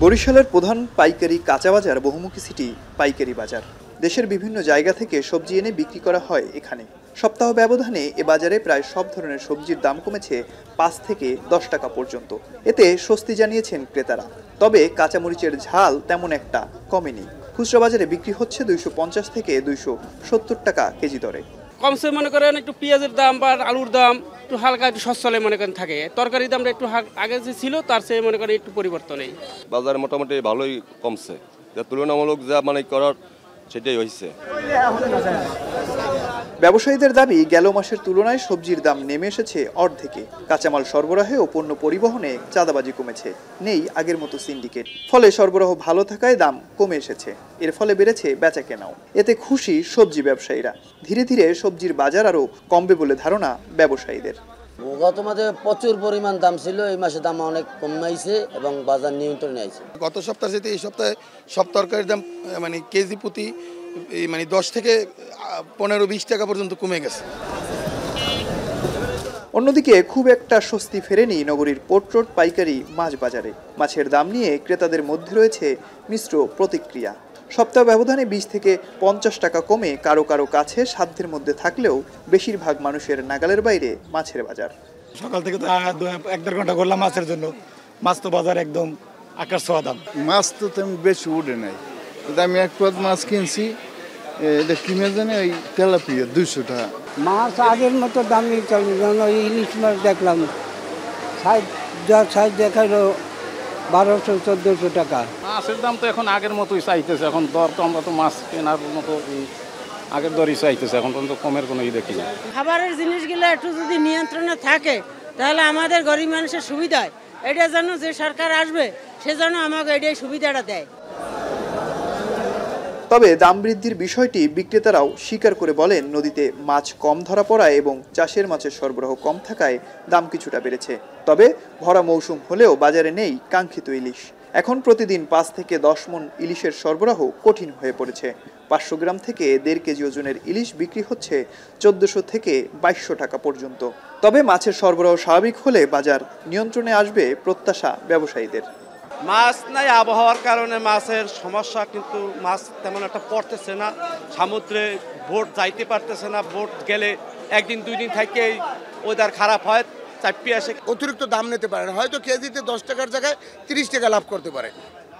বরিশালের প্রধান পাইকারি কাঁচা বাজার বহুমুখী সিটি পাইকারি বাজার। দেশের বিভিন্ন জায়গা থেকে সবজি এনে বিক্রি করা হয় এখানে। সপ্তাহ ব্যবধানে এ বাজারে প্রায় সব ধরনের সবজির দাম কমেছে ৫ থেকে ১০ টাকা পর্যন্ত। এতে স্বস্তি জানিয়েছেন ক্রেতারা। তবে কাঁচামরিচের ঝাল তেমন একটা কমেনি। খুচরা বাজারে বিক্রি হচ্ছে ২৫০ থেকে ২৭০ টাকা কেজি দরে। কমসে মনে করেন একটু পেঁয়াজের দাম বা আলুর দাম একটু হালকা একটু সচ্ছলে মনে করেন থাকে। তরকারির দামটা একটু আগে যে ছিল তার চেয়ে মনে করেন একটু পরিবর্তন নেই। বাজারে মোটামুটি ভালোই কমছে, যা তুলনামূলক যা মানে করার সেটাই হয়েছে। ব্যবসায়ীদের দাবি, গেল মাসের তুলনায় সবজির দাম নেমে এসেছে অর্ধেকে। কাঁচামাল সরবরাহে ও পণ্য পরিবহনে চাঁদাবাজি কমেছে, নেই আগের মতো সিন্ডিকেট। ফলে সরবরাহ ভালো থাকায় দাম কমে এসেছে। এর ফলে বেড়েছে বেচা কেনাও। এতে খুশি সবজি ব্যবসায়ীরা। ধীরে ধীরে সবজির বাজার আরও কমবে বলে ধারণা ব্যবসায়ীদের। গত মাসে প্রচুর পরিমাণ দাম ছিল, এই মাসে দাম অনেক কমাইছে এবং বাজার নিয়ন্ত্রণে আছে। গত সপ্তাহ থেকে এই সপ্তাহে সব তরকারির দাম মানে কেজি প্রতি মানে ১০ থেকে ১৫-২০ টাকা পর্যন্ত কমে গেছে। অন্যদিকে খুব একটা স্বস্তি ফেরেনি নগরীর পোর্ট রোড পাইকারি মাছ বাজারে। মাছের দাম নিয়ে ক্রেতাদের মধ্যে রয়েছে মিশ্র প্রতিক্রিয়া। সপ্তাহ ব্যবধানে ২০ থেকে ৫০ টাকা কমে কারো কারো কাছে সাধ্যের মধ্যে থাকলেও বেশিরভাগ মানুষের নাগালের বাইরে মাছের বাজার। সকাল থেকে তো ১-১.৫ ঘন্টা করলাম মাছের জন্য। মাছ তো বাজার একদম আকাশ ছোঁয়া দাম। মাছ তো তেমন বেশি উঠে নাই। আমি এক পদ মাছ কিনছি, এটা কিনে জানি ওই তেলাপিয়া ২০০ টাকা। মাছ আগের মতো দামই চলবে, যেমন ইলিশ মাছ দেখলাম সাইজ দেখালো ১২০০-১৪০০ টাকা। মাছের দাম তো এখন আগের মতোই চাইতেছে। এখন দর তো আমরা তো মাছ কেনার মতো আগের দরই চাইতেছে, এখন পর্যন্ত কমের কোনো দেখি না। খাবারের জিনিসগুলো একটু যদি নিয়ন্ত্রণে থাকে তাহলে আমাদের গরিব মানুষের সুবিধা হয়। এটা যেন যে সরকার আসবে সে যেন আমাকে এটাই সুবিধাটা দেয়। তবে দাম বৃদ্ধির বিষয়টি বিক্রেতারাও স্বীকার করে বলেন, নদীতে মাছ কম ধরা পড়ায় এবং চাষের মাছের সরবরাহ কম থাকায় দাম কিছুটা বেড়েছে। তবে ভরা মৌসুম হলেও বাজারে নেই কাঙ্ক্ষিত ইলিশ। এখন প্রতিদিন ৫ থেকে ১০ মণ ইলিশের সরবরাহ কঠিন হয়ে পড়েছে। ৫০০ গ্রাম থেকে ১.৫ কেজি ওজনের ইলিশ বিক্রি হচ্ছে ১৪০০ থেকে ২২০০ টাকা পর্যন্ত। তবে মাছের সরবরাহ স্বাভাবিক হলে বাজার নিয়ন্ত্রণে আসবে প্রত্যাশা ব্যবসায়ীদের। মাছ নাই, আবহাওয়ার কারণে মাছের সমস্যা, কিন্তু মাছ তেমন একটা পড়তেছে না। সমুদ্রে বোট যাইতে পারতেছে না। বোট গেলে একদিন ২ দিন থেকেই ওয়েদার খারাপ হয়, চাপি আসে। অতিরিক্ত দাম নিতে পারে না, হয়তো কেজিতে ১০ টাকার জায়গায় ৩০ টাকা লাভ করতে পারে,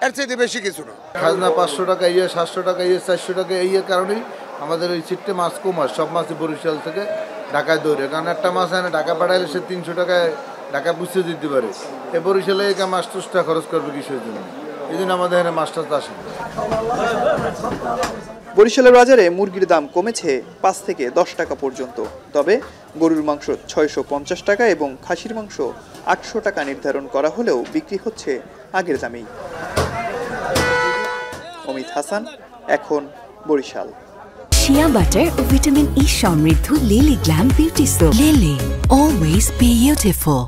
এর চাইতে বেশি কিছু না। খাজনা ৫০০ টাকা, ৭০০ টাকা, ৪০০ টাকা, এই কারণেই আমাদের ওই চিট্টে মাছ কম হয়। সব মাছই বরিশাল থেকে ঢাকায় দৌড়ে, কারণ একটা মাছ এনে ঢাকা পাঠাইলে সে ৩০০ টাকায় ঢাকা বুঝতে দিতে পারে। এ বরিশালে মাছ ২০ টাকা খরচ করবে কিসের জন্য? এই জন্য আমাদের এখানে মাছটা আসে। বরিশালের বাজারে মুরগির দাম কমেছে ৫ থেকে ১০ টাকা পর্যন্ত। তবে গরুর মাংস ৬৫০ টাকা এবং খাসির মাংস ৮০০ টাকা নির্ধারণ করা হলেও বিক্রি হচ্ছে আগের দামেই। অমিত হাসান, এখন বরিশাল। শিয়া বাটার ও ভিটামিন ই সমৃদ্ধ lily glam beauty soap. Lily, always beautiful.